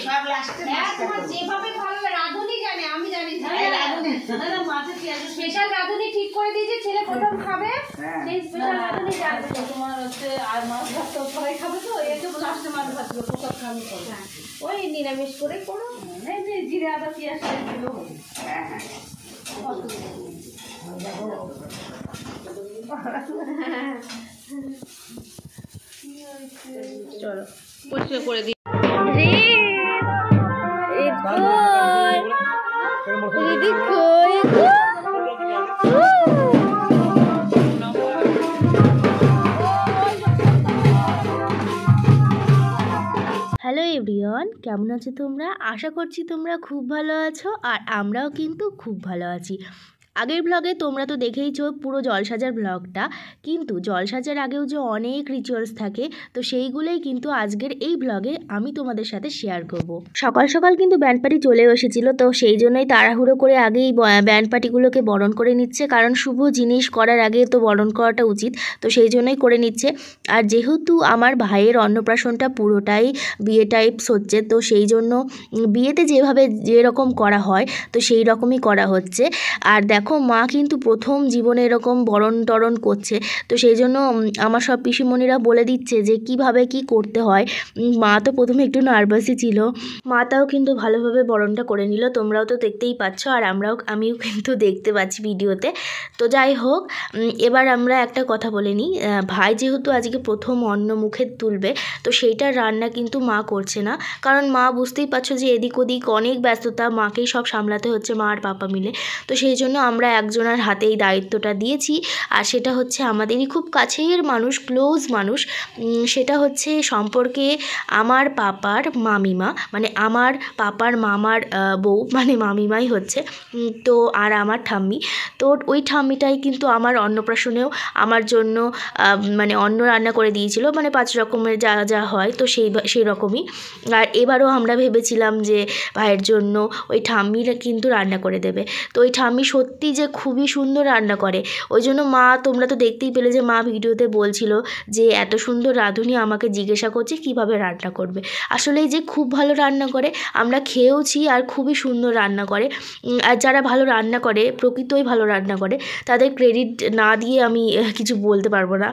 সব লাস্টে তোমার যেভাবে ভালো রাঁধুনি জানে, আমি জানি রাঁধুনি দাদা মাছের পেঁয়াজ স্পেশাল রাঁধুনি ঠিক করে দিয়েছে, ছেলে প্রথম খাবে সেই স্পেশাল রাঁধুনি জানবে। তোমার হচ্ছে আর মাছ ভাত তো সবাই খাবে, তো এই তো লাস্টে মাছ ভাত গুলো প্রসাদ খাবে, ওই নিরামিষ করে করো, এমনি জিরে আদা পেঁয়াজ দিলেও হবে। চলো পরিষ্কার করে দিই। হ্যালো এভরিওয়ান, কেমন আছো তোমরা? আশা করছি তোমরা খুব ভালো আছো, আর আমরাও কিন্তু খুব ভালো আছি। আগের ব্লগে তোমরা তো দেখেইছো পুরো জলসাজার ব্লগটা, কিন্তু জলসাজার আগেও যে অনেক রিচুয়ালস থাকে, তো সেইগুলোই কিন্তু আজকের এই ব্লগে আমি তোমাদের সাথে শেয়ার করব। সকাল সকাল কিন্তু ব্যান্ড পার্টি চলে এসেছিলো, তো সেই জন্যই তাড়াহুড়ো করে আগেই ব্যান্ড পার্টিগুলোকে বরণ করে নিচ্ছে, কারণ শুভ জিনিস করার আগে তো বরণ করাটা উচিত, তো সেই জন্যই করে নিচ্ছে। আর যেহেতু আমার ভাইয়ের অন্নপ্রাশনটা পুরোটাই বিয়ে টাইপস হচ্ছে, তো সেই জন্য বিয়েতে যেভাবে যেরকম করা হয় তো সেই রকমই করা হচ্ছে। আর দেখো মা কিন্তু প্রথম জীবনে এরকম বরণ টরণ করছে, তো সেই জন্য আমার সব পিসিমণিরা বলে দিচ্ছে যে কিভাবে কি করতে হয়। মা তো প্রথমে একটু নার্ভাসই ছিল, মাটাও কিন্তু ভালোভাবে বরণটা করে নিল, তোমরাও তো দেখতেই পাচ্ছ, আর আমিও কিন্তু দেখতে পাচ্ছি ভিডিওতে। তো যাই হোক, এবার আমরা একটা কথা বলে নিই, ভাই যেহেতু আজকে প্রথম অন্ন মুখে তুলবে, তো সেইটার রান্না কিন্তু মা করছে না, কারণ মা বুঝতেই পারছো যে এদিক ওদিক অনেক ব্যস্ততা, মাকেই সব সামলাতে হচ্ছে, মা আর পাপা মিলে। তো সেই জন্য আমরা একজনের হাতে এই দায়িত্বটা দিয়েছি, আর সেটা হচ্ছে আমাদেরই খুব কাছের মানুষ, ক্লোজ মানুষ, সেটা হচ্ছে সম্পর্কে আমার পাপার মামিমা, মানে আমার পাপার মামার বউ, মানে মামিমাই হচ্ছে। তো আর আমার ঠাম্মি, তো ওই ঠাম্মিটাই কিন্তু আমার অন্নপ্রাশনেও আমার জন্য মানে অন্ন রান্না করে দিয়েছিল, মানে 5 রকমের যা যা হয়, তো সেই রকমই। আর এবারও আমরা ভেবেছিলাম যে ভাইয়ের জন্য ওই ঠাম্মিরা কিন্তু রান্না করে দেবে, তো ওই ঠাম্মি সত্যি যে খুবই সুন্দর রান্না করে, ওই জন্য মা, তোমরা তো দেখতেই পেলে যে মা ভিডিওতে বলছিল যে এত সুন্দর রাঁধুনি আমাকে জিজ্ঞাসা করছে কিভাবে রান্না করবে। আসলেই যে খুব ভালো রান্না করে, আমরা খেয়েওছি, আর খুবই সুন্দর রান্না করে। আর যারা ভালো রান্না করে, প্রকৃতই ভালো রান্না করে, তাদের ক্রেডিট না দিয়ে আমি কিছু বলতে পারবো না।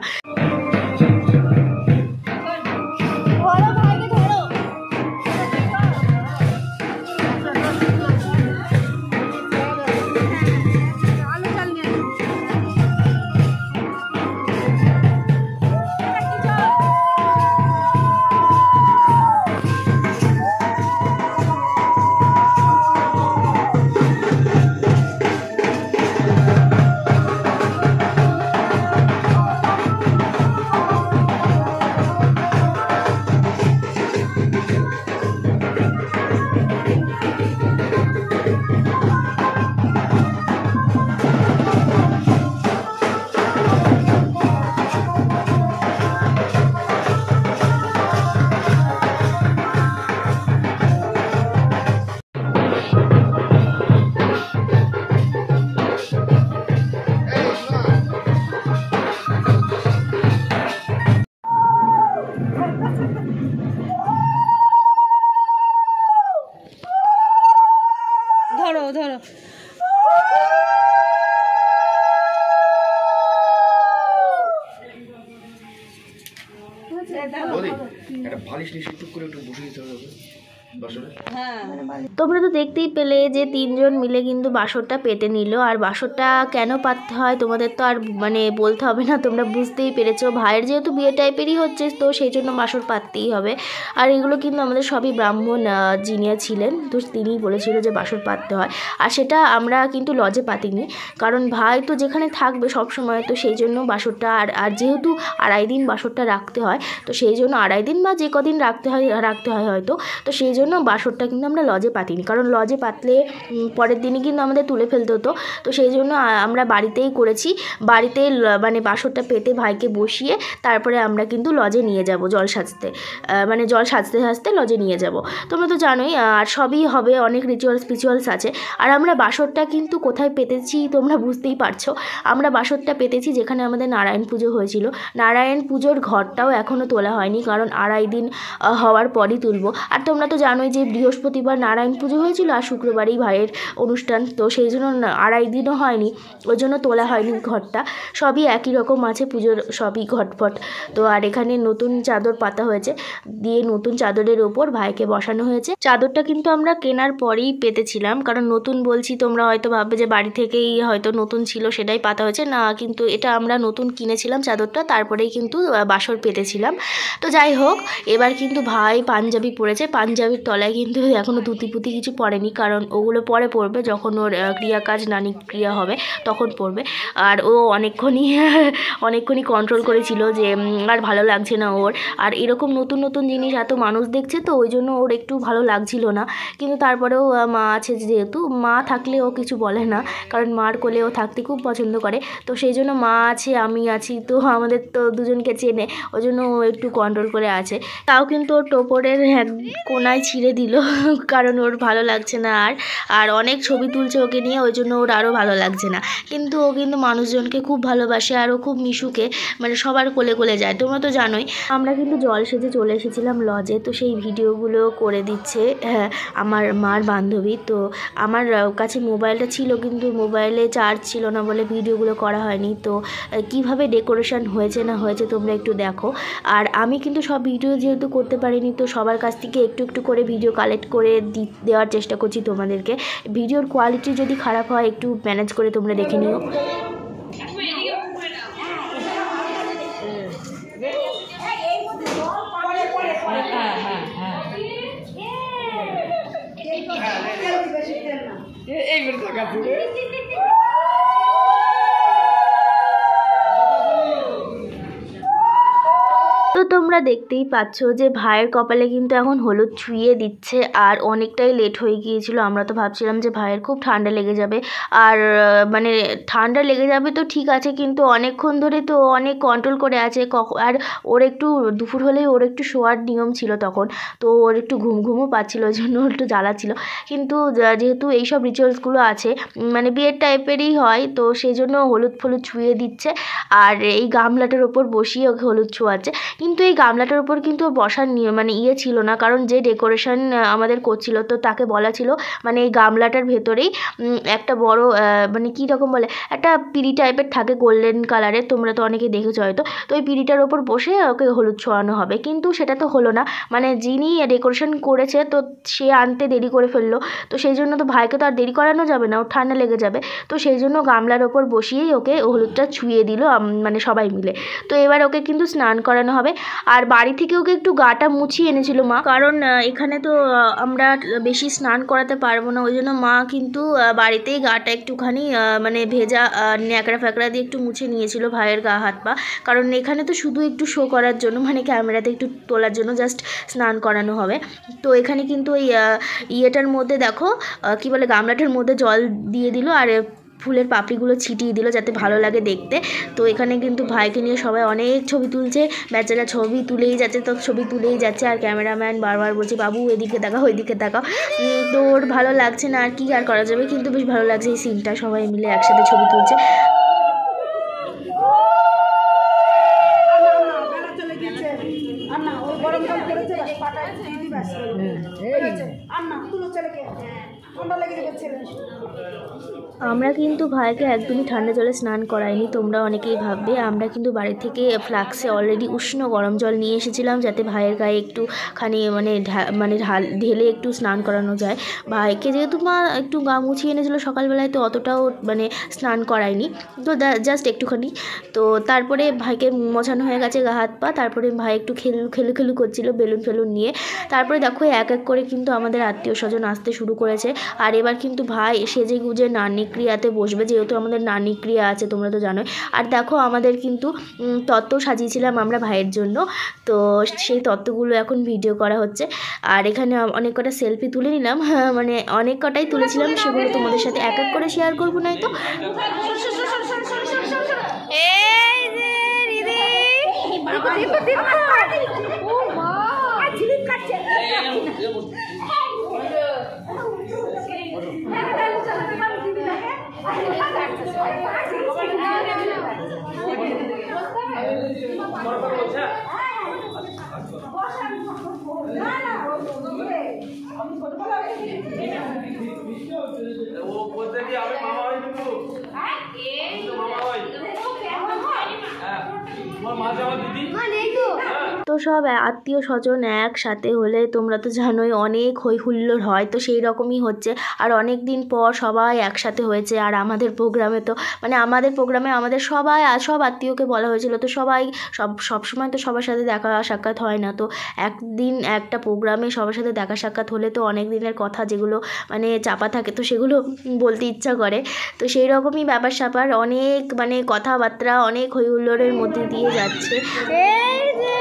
ধরো ধরো একটা বালিশ নিয়ে একটু করে একটু বসে দিতে হবে। তোমরা তো দেখতেই পেলে যে 3 জন মিলে কিন্তু বাসরটা পেতে নিল। আর বাসরটা কেন পাততে হয় তোমাদের তো আর মানে বলতে হবে না, তোমরা বুঝতেই পেরেছো। ভাইয়ের যেহেতু বিয়ে টাইপেরই হচ্ছে, তো সেই জন্য বাসর পাততেই হবে। আর এগুলো কিন্তু আমাদের সবই ব্রাহ্মণ যিনি ছিলেন, তো তিনিই বলেছিল যে বাসর পাততে হয়। আর সেটা আমরা কিন্তু লজে পাতিনি, কারণ ভাই তো যেখানে থাকবে সব সময়, তো সেই জন্য বাসরটা আর যেহেতু 2.5 দিন বাসরটা রাখতে হয়, তো সেই জন্য 2.5 দিন বা যে কদিন রাখতে হয় হয়তো, তো সেই জন্য বাসরটা কিন্তু আমরা লজে পাতিনি, কারণ লজে পাতলে পরের দিনই কিন্তু আমাদের তুলে ফেলতে হতো। তো সেই জন্য আমরা বাড়িতেই করেছি, বাড়িতে মানে বাসরটা পেতে ভাইকে বসিয়ে তারপরে আমরা কিন্তু লজে নিয়ে যাব জল সাজতে, মানে জল সাজতে সাজতে লজে নিয়ে যাব। তোমরা তো জানোই, আর সবই হবে, অনেক রিচুয়ালস আছে। আর আমরা বাসরটা কিন্তু কোথায় পেতেছি তোমরা বুঝতেই পারছো, আমরা বাসরটা পেতেছি যেখানে আমাদের নারায়ণ পুজো হয়েছিল। নারায়ণ পুজোর ঘরটাও এখনও তোলা হয়নি, কারণ 2.5 দিন হওয়ার পরই তুলবো। আর তোমরা তো জানোই যে বৃহস্পতিবার নারায়ণ পুজো হয়েছিল আর শুক্রবারই ভাইয়ের অনুষ্ঠান, তো সেই জন্য 2.5 দিনও হয়নি, ওই জন্য তোলা হয়নি ঘরটা। সবই একই রকম আছে পুজোর, সবই ঘটফট। তো আর এখানে নতুন চাদর পাতা হয়েছে, দিয়ে নতুন চাদরের ওপর ভাইকে বসানো হয়েছে। চাদরটা কিন্তু আমরা কেনার পরেই পেতেছিলাম, কারণ নতুন বলছি তোমরা হয়তো ভাববে যে বাড়ি থেকেই হয়তো নতুন ছিল সেটাই পাতা হয়েছে, না কিন্তু এটা আমরা নতুন কিনেছিলাম চাদরটা, তারপরেই কিন্তু বাসর পেতেছিলাম। তো যাই হোক, এবার কিন্তু ভাই পাঞ্জাবি পরেছে, পাঞ্জাবির তলায় কিন্তু এখনও ধুতি পুতি কিছু পরেনি, কারণ ওগুলো পরে পরবে যখন ওর ক্রিয়া কাজ নানি ক্রিয়া হবে তখন পরবে। আর ও অনেকক্ষণই কন্ট্রোল করেছিল যে আর ভালো লাগছে না ওর, আর এরকম নতুন নতুন জিনিস এত মানুষ দেখছে তো ওই জন্য ওর একটু ভালো লাগছিল না। কিন্তু তারপরেও মা আছে, যেহেতু মা থাকলে ও কিছু বলে না, কারণ মার কোলে ও থাকতে খুব পছন্দ করে, তো সেই জন্য মা আছে আমি আছি, তো আমাদের তো দুজনকে চেনে, ওই জন্য ও একটু কন্ট্রোল করে আছে। তাও কিন্তু ওর টোপরের এক কোনায় ছিঁড়ে দিল, কারণ ওর ভালো লাগছে না। আর অনেক ছবি তুলছে ওকে নিয়ে, ওই জন্য ওর আরও ভালো লাগছে না। কিন্তু ও কিন্তু মানুষজনকে খুব ভালোবাসে, আর ও খুব মিশুকে মানে সবার কোলে কোলে যায়, তোমরা তো জানোই। আমরা কিন্তু জল সেজে চলে এসেছিলাম লজে, তো সেই ভিডিওগুলো করে দিচ্ছে আমার মার বান্ধবী। তো আমার কাছে মোবাইলটা ছিল, কিন্তু মোবাইলে চার্জ ছিল না বলে ভিডিওগুলো করা হয়নি। তো কিভাবে ডেকোরেশন হয়েছে না হয়েছে তোমরা একটু দেখো। আর আমি কিন্তু সব ভিডিও যেহেতু করতে পারিনি, তো সবার কাছ থেকে একটু একটু করে ভিডিও কালেক্ট করে দেওয়ার চেষ্টা করছি তোমাদেরকে। ভিডিওর কোয়ালিটি যদি খারাপ হয় একটু ম্যানেজ করে তোমরা দেখে নিও। তো তোমরা দেখতেই পাচ্ছ যে ভাইয়ের কপালে কিন্তু এখন হলুদ ছুঁয়ে দিচ্ছে, আর অনেকটাই লেট হয়ে গিয়েছিল। আমরা তো ভাবছিলাম যে ভাইয়ের খুব ঠান্ডা লেগে যাবে, আর মানে ঠান্ডা লেগে যাবে তো ঠিক আছে, কিন্তু অনেকক্ষণ ধরে তো অনেক কন্ট্রোল করে আছে। আর ওর একটু দুপুর হলেই ওর একটু শোয়ার নিয়ম ছিল তখন, তো ওর একটু ঘুমও পাচ্ছিল, ওই জন্য একটু জ্বালাচ্ছিল। কিন্তু যেহেতু এইসব রিচুয়ালসগুলো আছে মানে বিয়ের টাইপেরই হয়, তো সেই জন্য হলুদ ফলুদ ছুঁয়ে দিচ্ছে, আর এই গামলাটার ওপর বসিয়ে ওকে হলুদ ছোঁয়াচ্ছে। কিন্তু এই গামলাটার উপর কিন্তু বসার মানে ছিল না, কারণ যে ডেকোরেশন আমাদের করছিল তো তাকে বলা ছিল মানে এই গামলাটার ভেতরেই একটা বড় মানে কী রকম বলে একটা পিঁড়ি টাইপের থাকে গোল্ডেন কালারের, তোমরা তো অনেকে দেখেছো হয়তো, তো ওই পিঁড়িটার ওপর বসে ওকে হলুদ ছোঁয়ানো হবে। কিন্তু সেটা তো হলো না, মানে যিনি ডেকোরেশন করেছে তো সে আনতে দেরি করে ফেললো, তো সেই জন্য তো ভাইকে তো আর দেরি করানো যাবে না, ওর ঠান্ডা লেগে যাবে। তো সেই জন্য গামলার ওপর বসিয়েই ওকে হলুদটা ছুঁয়ে দিল মানে সবাই মিলে। তো এবার ওকে কিন্তু স্নান করানো হবে, আর বাড়ি থেকে ওকে একটু গাটা মুছিয়ে এনেছিল মা, কারণ এখানে তো আমরা বেশি স্নান করাতে পারবো না, ওই জন্য মা কিন্তু বাড়িতেই গাটা একটুখানি মানে ভেজা ন্যাকড়া ফ্যাকড়া দিয়ে একটু মুছে নিয়েছিল ভাইয়ের গা হাত পা, কারণ এখানে তো শুধু একটু শো করার জন্য মানে ক্যামেরাতে একটু তোলার জন্য জাস্ট স্নান করানো হবে। তো এখানে কিন্তু ওই ইয়েটার মধ্যে দেখো কি বলে গামলাটার মধ্যে জল দিয়ে দিল, আর ফুলের পাপড়িগুলো ছিটিয়ে দিল যাতে ভালো লাগে দেখতে। তো এখানে কিন্তু ভাইকে নিয়ে সবাই অনেক ছবি তুলছে, বেচারা ছবি তুলেই যাচ্ছে, তো ছবি তুলেই যাচ্ছে, আর ক্যামেরাম্যান বারবার বলছে বাবু এদিকে তাকাও ওইদিকে তাকাও। তো ওর ভালো লাগছে না, আর কি আর করা যাবে, কিন্তু বেশ ভালো লাগছে এই সিনটা, সবাই মিলে একসাথে ছবি তুলছে। আমরা কিন্তু ভাইকে একদমই ঠান্ডা জলে স্নান করাইনি, তোমরা অনেকেই ভাববে। আমরা কিন্তু বাড়ি থেকে ফ্লাক্সে অলরেডি উষ্ণ গরম জল নিয়ে এসেছিলাম, যাতে ভাইয়ের গায়ে একটুখানি মানে ঢেলে একটু স্নান করানো যায়। ভাইকে যেহেতু মা একটু গা মুছিয়ে এনেছিলো সকালবেলায়, তো অতটাও মানে স্নান করায়নি, তো জাস্ট একটুখানি। তো তারপরে ভাইকে মোছানো হয়ে গেছে গা হাত পা, তারপরে ভাই একটু খেলু করছিল বেলুন ফেলুন নিয়ে। তারপরে দেখো এক এক করে কিন্তু আমাদের আত্মীয় স্বজন আসতে শুরু করেছে, আর এবার কিন্তু ভাই সেজে গুজে নানি ক্রিয়াতে বসবে, যেহেতু আমাদের নানি ক্রিয়া আছে তোমরা তো জানোই। আর দেখো আমাদের কিন্তু তত্ত্ব সাজিয়েছিলাম আমরা ভাইয়ের জন্য, তো সেই তত্ত্বগুলো এখন ভিডিও করা হচ্ছে। আর এখানে অনেক কটা সেলফি তুলে নিলাম, মানে অনেক কটাই তুলেছিলাম, সেগুলো তোমাদের সাথে এক এক করে শেয়ার করবো, নাই তো। তো সব আত্মীয় স্বজন একসাথে হলে তোমরা তো জানোই অনেক হই হুল্লোড় হয়, তো সেই রকমই হচ্ছে। আর অনেক দিন পর সবাই একসাথে হয়েছে। আর আমাদের প্রোগ্রামে তো মানে আমাদের প্রোগ্রামে আমাদের সবাই সব আত্মীয়কে বলা হয়েছিল, তো সবাই সবসময় তো সবার সাথে দেখা সাক্ষাৎ হয় না, তো একদিন একটা প্রোগ্রামে সবার সাথে দেখা সাক্ষাৎ হলে তো অনেক দিনের কথা যেগুলো মানে চাপা থাকে তো সেগুলো বলতে ইচ্ছা করে। তো সেই রকমই ব্যাপার স্যাপার অনেক মানে কথাবার্তা অনেক হই হুল্লোড়ের মধ্যে দিয়ে যাচ্ছে। এই যে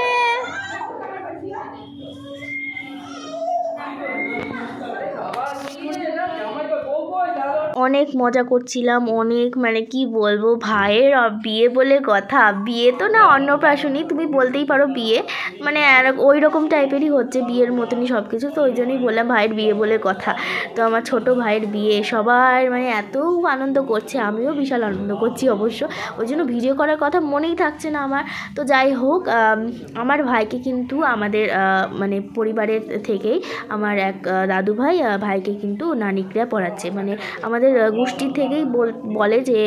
অনেক মজা করছিলাম, অনেক মানে কি বলবো, ভাইয়ের বিয়ে বলে কথা, বিয়ে তো না অন্নপ্রাশনই তুমি বলতেই পারো, বিয়ে মানে ওই রকম টাইপেরই হচ্ছে, বিয়ের মতনই সব কিছু। তো ওই জন্যই বললাম ভাইয়ের বিয়ে বলে কথা। তো আমার ছোট ভাইয়ের বিয়ে সবাই মানে এত আনন্দ করছে, আমিও বিশাল আনন্দ করছি অবশ্য, ওই জন্য ভিডিও করার কথা মনেই থাকছে না আমার। তো যাই হোক, আমার ভাইকে কিন্তু আমাদের মানে পরিবারের থেকেই আমার এক দাদু ভাইকে কিন্তু নানিকরা পড়াচ্ছে, মানে আমাদের গোষ্ঠীর থেকেই বলে যে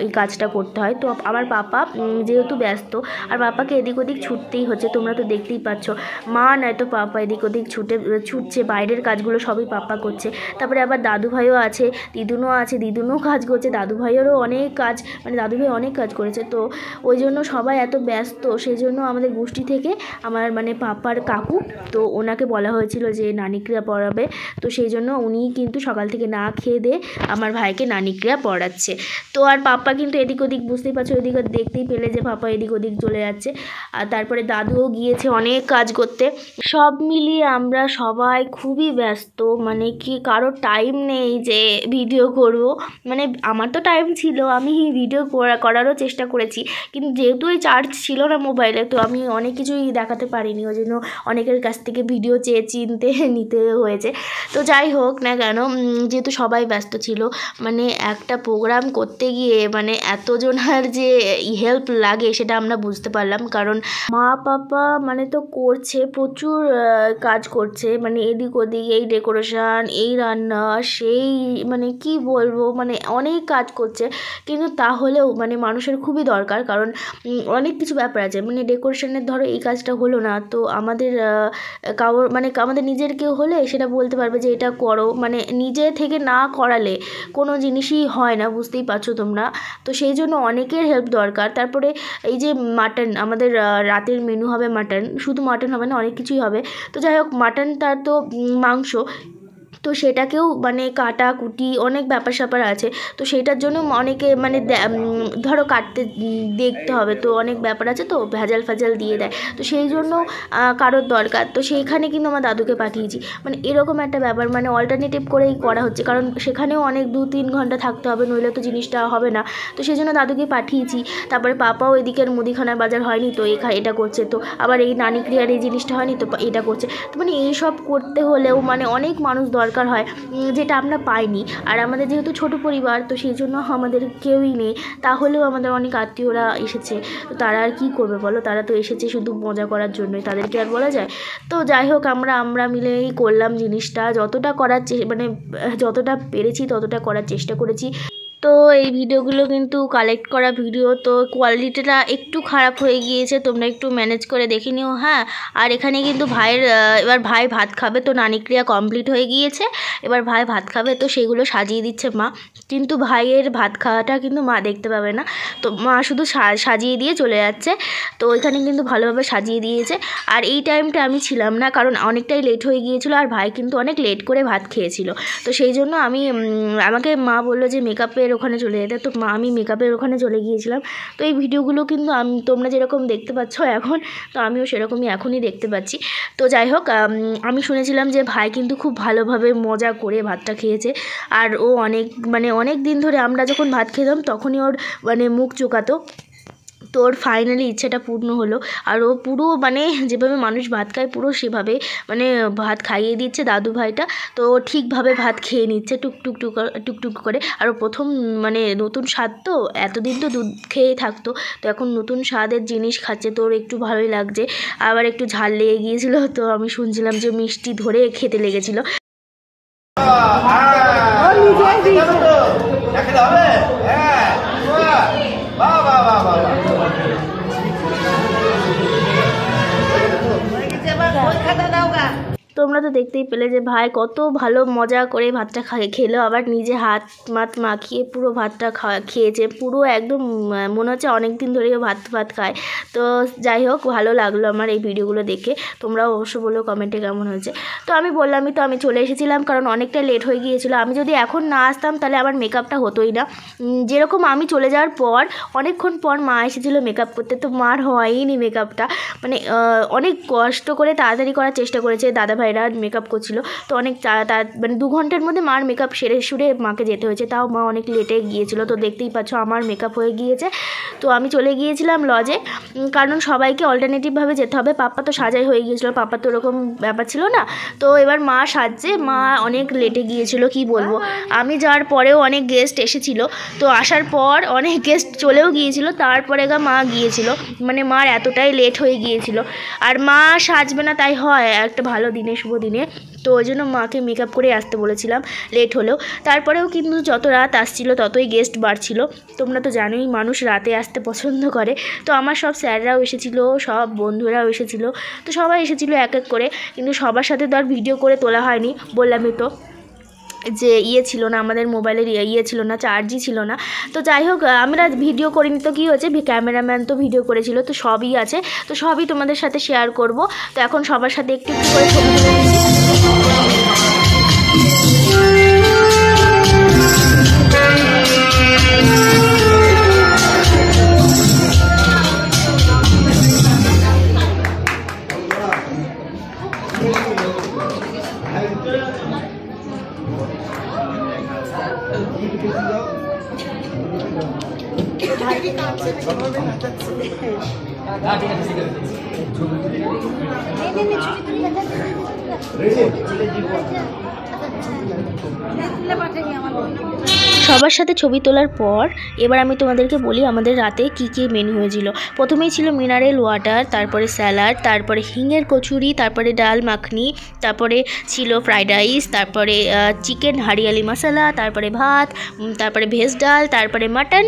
এই কাজটা করতে হয়। তো আমার পাপা যেহেতু ব্যস্ত, আর পাপাকে এদিক ওদিক ছুটতেই হচ্ছে, তোমরা তো দেখতেই পাচ্ছ, মা নয়তো পাপা এদিক ওদিক ছুটছে, বাইরের কাজগুলো সবই পাপা করছে। তারপরে আবার দাদু ভাইও আছে, দিদুনও আছে, দিদুনও কাজ করছে, দাদু ভাইয়েরও অনেক কাজ, মানে দাদু ভাই অনেক কাজ করেছে। তো ওই জন্য সবাই এত ব্যস্ত, সেই জন্য আমাদের গোষ্ঠী থেকে আমার মানে পাপার কাকু, তো ওনাকে বলা হয়েছিল যে নানিক্রিয়া পড়াবে। তো সেই জন্য উনি কিন্তু সকাল থেকে না খেয়ে দিয়ে আমার ভাইকে নানিক্রিয়া পড়াচ্ছে। তো আর পাপা কিন্তু এদিক ওদিক, বুঝতেই পারছো, এদিক দেখতেই পেলে যে পাপা এদিক ওদিক চলে যাচ্ছে। আর তারপরে দাদুও গিয়েছে অনেক কাজ করতে। সব মিলিয়ে আমরা সবাই খুবই ব্যস্ত, মানে কি কারোর টাইম নেই যে ভিডিও করব, মানে আমার তো টাইম ছিল, আমি ভিডিও করারও চেষ্টা করেছি, কিন্তু যেহেতু এই চার্জ ছিল না মোবাইলে, তো আমি অনেক কিছুই দেখাতে পারিনি, ওই জন্য অনেকের কাছ থেকে ভিডিও চেয়ে চিনতে নিতে হয়েছে। তো যাই হোক না কেন, যেহেতু সবাই ব্যস্ত ছিল, মানে একটা প্রোগ্রাম করতে গিয়ে মানে এতজনের যে হেল্প লাগে সেটা আমরা বুঝতে পারলাম, কারণ মা পাপা মানে তো করছে প্রচুর কাজ করছে, মানে এদিক ওদিক, এই ডেকোরেশন, এই রান্না, সেই মানে কি বলবো, মানে অনেক কাজ করছে। কিন্তু তাহলেও মানে মানুষের খুবই দরকার, কারণ অনেক কিছু ব্যাপার আছে, মানে ডেকোরেশনের ধরো এই কাজটা হলো না, তো আমাদের কারোর মানে আমাদের নিজের কেউ হলে সেটা বলতে পারবে যে এটা করো, মানে নিজে থেকে না করালে কোনো জিনিসই হয় না, বুঝতেই পারছো তোমরা। তো সেই জন্য অনেকের হেল্প দরকার। তারপরে এই যে মাটন, আমাদের রাতের মেনু হবে মাটন, শুধু মাটন হবে না, অনেক কিছুই হবে। তো যাই হোক, মাটনটা তো মাংস, তো সেটাকেও মানে কাটাকুটি অনেক ব্যাপার স্যাপার আছে, তো সেটার জন্য অনেকে মানে ধরো কাটতে দেখতে হবে, তো অনেক ব্যাপার আছে, তো ভেজাল দিয়ে দেয়, তো সেই জন্য কারোর দরকার, তো সেইখানে কিন্তু আমার দাদুকে পাঠিয়েছি, মানে এরকম একটা ব্যাপার, মানে অল্টারনেটিভ করেই করা হচ্ছে, কারণ সেখানেও অনেক 2-3 ঘন্টা থাকতে হবে, নইলে তো জিনিসটা হবে না, তো সেই জন্য দাদুকে পাঠিয়েছি। তারপরে পাপাও এদিকের মুদিখানার বাজার হয়নি, তো এটা করছে, তো আবার এই নানিক্রিয়ার এই জিনিসটা হয়নি, তো এটা করছে, তো মানে এইসব করতে হলেও মানে অনেক মানুষ দরকার হয়, যেটা আমরা পাইনি। আর আমাদের যেহেতু ছোট পরিবার, তো সেই জন্য আমাদের কেউই নেই, তাহলেও আমাদের অনেক আত্মীয়রা এসেছে, তো তারা আর কী করবে বলো, তারা তো এসেছে শুধু মজা করার জন্যই, তাদেরকে আর বলা যায়। তো যাই হোক, আমরা মিলেই করলাম জিনিসটা, যতটা করার মানে যতটা পেরেছি ততটা করার চেষ্টা করেছি। তো এই ভিডিওগুলো কিন্তু কালেক্ট করা ভিডিও, তো কোয়ালিটিটা একটু খারাপ হয়ে গিয়েছে, তোমরা একটু ম্যানেজ করে দেখে নিও। হ্যাঁ, আর এখানে কিন্তু এবার ভাই ভাত খাবে, তো নানিক্রিয়া কমপ্লিট হয়ে গিয়েছে, এবার ভাই ভাত খাবে, তো সেগুলো সাজিয়ে দিচ্ছে মা, কিন্তু ভাইয়ের ভাত খাওয়াটা কিন্তু মা দেখতে পাবে না, তো মা শুধু সাজিয়ে দিয়ে চলে যাচ্ছে। তো এখানে কিন্তু ভালোভাবে সাজিয়ে দিয়েছে। আর এই টাইমটা আমি ছিলাম না, কারণ অনেকটাই লেট হয়ে গিয়েছিলো, আর ভাই কিন্তু অনেক লেট করে ভাত খেয়েছিল, তো সেই জন্য আমাকে মা বললো যে মেকআপের ওখানে চলে যেতে, তো আমি মেকআপের ওখানে চলে গিয়েছিলাম। তো এই ভিডিওগুলো কিন্তু তোমরা যেরকম দেখতে পাচ্ছ এখন, তো আমিও সেরকমই এখনই দেখতে পাচ্ছি। তো যাই হোক, আমি শুনেছিলাম যে ভাই কিন্তু খুব ভালোভাবে মজা করে ভাতটা খেয়েছে, আর ও অনেক দিন ধরে আমরা যখন ভাত খেতাম তখনই ওর মানে মুখ চোকাতো, তোর ফাইনালি ইচ্ছাটা পূর্ণ হলো। আর ও পুরো মানে যেভাবে মানুষ ভাত খায় পুরো সেভাবে মানে ভাত খাইয়ে দিচ্ছে দাদু ভাইটা। তো ঠিকভাবে ভাত খেয়ে নিচ্ছে টুকটুক করে। আর ও প্রথম মানে নতুন স্বাদ, তো এতদিন তো দুধ খেয়েই থাকতো, তো এখন নতুন স্বাদের জিনিস খাচ্ছে, তোর একটু ভালোই লাগছে। আবার একটু ঝাল লেগে গিয়েছিলো, তো আমি শুনছিলাম যে মিষ্টি ধরে খেতে লেগেছিলো। তোমরা তো দেখতেই পেলে যে ভাই কত ভালো মজা করে ভাতটা খেলো, আবার নিজে হাত মাখিয়ে পুরো ভাতটা খেয়েছে, পুরো একদম মনে হচ্ছে অনেক দিন ধরে ভাত খায়। তো যাই হোক, ভালো লাগলো আমার এই ভিডিওগুলো দেখে। তোমরাও অবশ্য বলো কমেন্টে কেমন হয়েছে। তো আমি বললামই তো, আমি চলে এসেছিলাম কারণ অনেকটা লেট হয়ে গিয়েছিলো। আমি যদি এখন না আসতাম তাহলে আমার মেকআপটা হতোই না। যেরকম আমি চলে যাওয়ার পর অনেকক্ষণ পর মা এসেছিলো মেকআপ করতে, তো মার হয়নি মেকআপটা, মানে অনেক কষ্ট করে তাড়াতাড়ি করার চেষ্টা করেছে, দাদা ভাইরা মেকআপ করছিল। তো অনেক মানে 2 ঘন্টার মধ্যে মার মেকআপ সেরে মাকে যেতে হয়েছে, তাও মা অনেক লেটে গিয়েছিলো। তো দেখতেই পাচ্ছ আমার মেকআপ হয়ে গিয়েছে। তো আমি চলে গিয়েছিলাম লজে, কারণ সবাইকে অল্টারনেটিভভাবে যেতে হবে। পাপ্পা তো সাজাই হয়ে গিয়েছিলো, পাপ্পা তো ওরকম ব্যাপার ছিল না। তো এবার মা সাজছে, মা অনেক লেটে গিয়েছিল, কি বলবো। আমি যাওয়ার পরেও অনেক গেস্ট এসেছিলো, তো আসার পর অনেক গেস্ট চলেও গিয়েছিলো, তারপরে মা গিয়েছিল, মানে মার এতটাই লেট হয়ে গিয়েছিল। আর মা সাজবে না তাই হয় একটা ভালো দিনে, শুভ দিনে, তো ওই জন্য মাকে মেকআপ করে আসতে বলেছিলাম লেট হলেও। তারপরেও কিন্তু যত রাত আসছিল ততই গেস্ট বাড়ছিল। তোমরা তো জানোই মানুষ রাতে আসতে পছন্দ করে। তো আমার সব স্যাররাও এসেছিলো, সব বন্ধুরাও এসেছিলো, তো সবাই এসেছিলো এক এক করে, কিন্তু সবার সাথে তো আর ভিডিও করে তোলা হয়নি। বললামই তো যে ছিল না, আমাদের মোবাইলের ছিল না, চার্জই ছিল না। তো যাই হোক, আমরা ভিডিও করিনি তো কী হয়েছে, ক্যামেরাম্যান তো ভিডিও করেছিল, তো সবই আছে, তো সবই তোমাদের সাথে শেয়ার করব। তো এখন সবার সাথে একটু করে ছবি তুলে নিচ্ছি। সবার সাথে ছবি তোলার পর এবার আমি তোমাদেরকে বলি আমাদের রাতে কী কী মেনু হয়েছিল। প্রথমেই ছিল মিনারেল ওয়াটার, তারপরে স্যালাড, তারপরে হিঙের কচুরি, তারপরে ডাল মাখনি, তারপরে ছিল ফ্রাইড রাইস, তারপরে চিকেন হারিয়ালি মশলা, তারপরে ভাত, তারপরে ভেজ ডাল, তারপরে মাটন,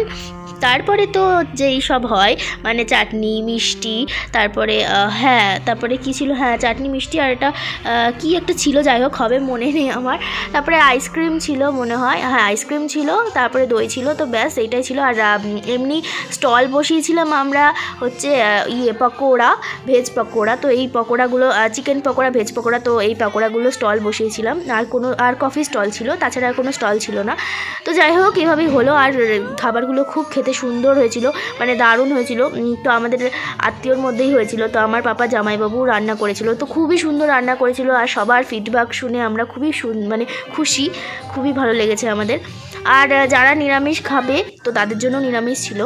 তারপরে তো যেই সব হয় মানে চাটনি মিষ্টি, তারপরে তারপরে কী ছিল, চাটনি মিষ্টি আর এটা কী একটা ছিল, যাই হোক হবে মনে নেই আমার। তারপরে আইসক্রিম ছিল মনে হয়, আইসক্রিম ছিল, তারপরে দই ছিল, তো ব্যাস এইটাই ছিল। আর এমনি স্টল বসিয়েছিলাম আমরা হচ্ছে পকোড়া, ভেজ পকোড়া, তো এই পকোড়াগুলো চিকেন পকোড়া, ভেজ পকোড়া, তো এই পকোড়াগুলো স্টল বসিয়েছিলাম। আর কফি স্টল ছিল, তাছাড়া আর কোনো স্টল ছিল না। তো যাই হোক এভাবেই হলো। আর খাবারগুলো খুব খেতে সুন্দর হয়েছিল, মানে দারুণ হয়েছিল। তো আমাদের আত্মীয়র মধ্যেই হয়েছিল, তো আমার পাপা জামাইবাবু রান্না করেছিল, তো খুবই সুন্দর রান্না করেছিল। আর সবার ফিডব্যাক শুনে আমরা খুবই মানে খুশি, খুবই ভালো লেগেছে আমাদের। আর যারা নিরামিষ খাবে তো তাদের জন্য নিরামিষ ছিল,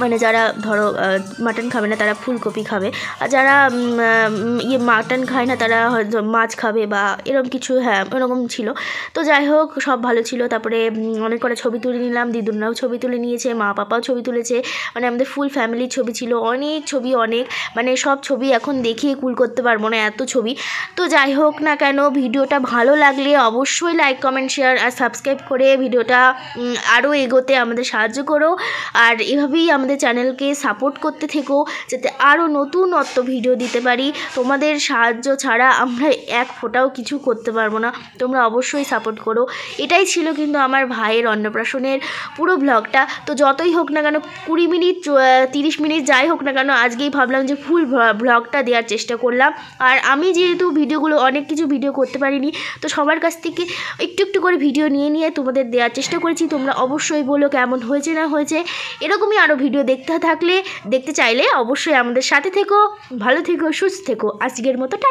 মানে যারা ধরো মাটন খাবে না তারা ফুলকপি খাবে, আর যারা মাটন খায় না তারা হয়তো মাছ খাবে বা এরকম কিছু, এরকম ছিল। তো যাই হোক সব ভালো ছিল। তারপরে অনেক করে ছবি তুলে নিলাম, দিদুনরাও ছবি তুলে নিয়েছে, মা পাপাও ছবি তুলেছে, মানে আমাদের ফুল ফ্যামিলির ছবি ছিল, অনেক ছবি, অনেক মানে সব ছবি এখন দেখিয়ে কুল করতে পারবো না, এত ছবি। তো যাই হোক না কেন, ভিডিওটা ভালো লাগলে অবশ্যই লাইক কমেন্ট শেয়ার আর সাবস্ক্রাইব করে ভিডিওটা আরও এগোতে আমাদের সাহায্য করো। আর এভাবেই আমাদের চ্যানেলকে সাপোর্ট করতে থেকো, যাতে আরও নতুনত্ব ভিডিও দিতে পারি। তোমাদের সাহায্য ছাড়া আমরা এক ফোঁটাও কিছু করতে পারবো না, তোমরা অবশ্যই সাপোর্ট করো। এটাই ছিল কিন্তু আমার ভাইয়ের অন্নপ্রাশনের পুরো ব্লগটা। তো যতই হোক না কেন, 20 মিনিট 30 মিনিট যাই হোক না কেন, আজকেই ভাবলাম যে ফুল ব্লগটা দেওয়ার চেষ্টা করলাম। আর আমি যেহেতু ভিডিওগুলো অনেক কিছু ভিডিও করতে পারিনি, তো সবার কাছ থেকে একটু একটু করে ভিডিও নিয়ে তোমাদের দেওয়ার চেষ্টা করেছি। তোমরা অবশ্যই বলো কেমন হয়েছে না হয়েছে। এরকমই আরও ভিডিও দেখতে চাইলে অবশ্যই আমাদের সাথে থেকো। ভালো থেকো, সুস্থ থেকো। আজকের মতো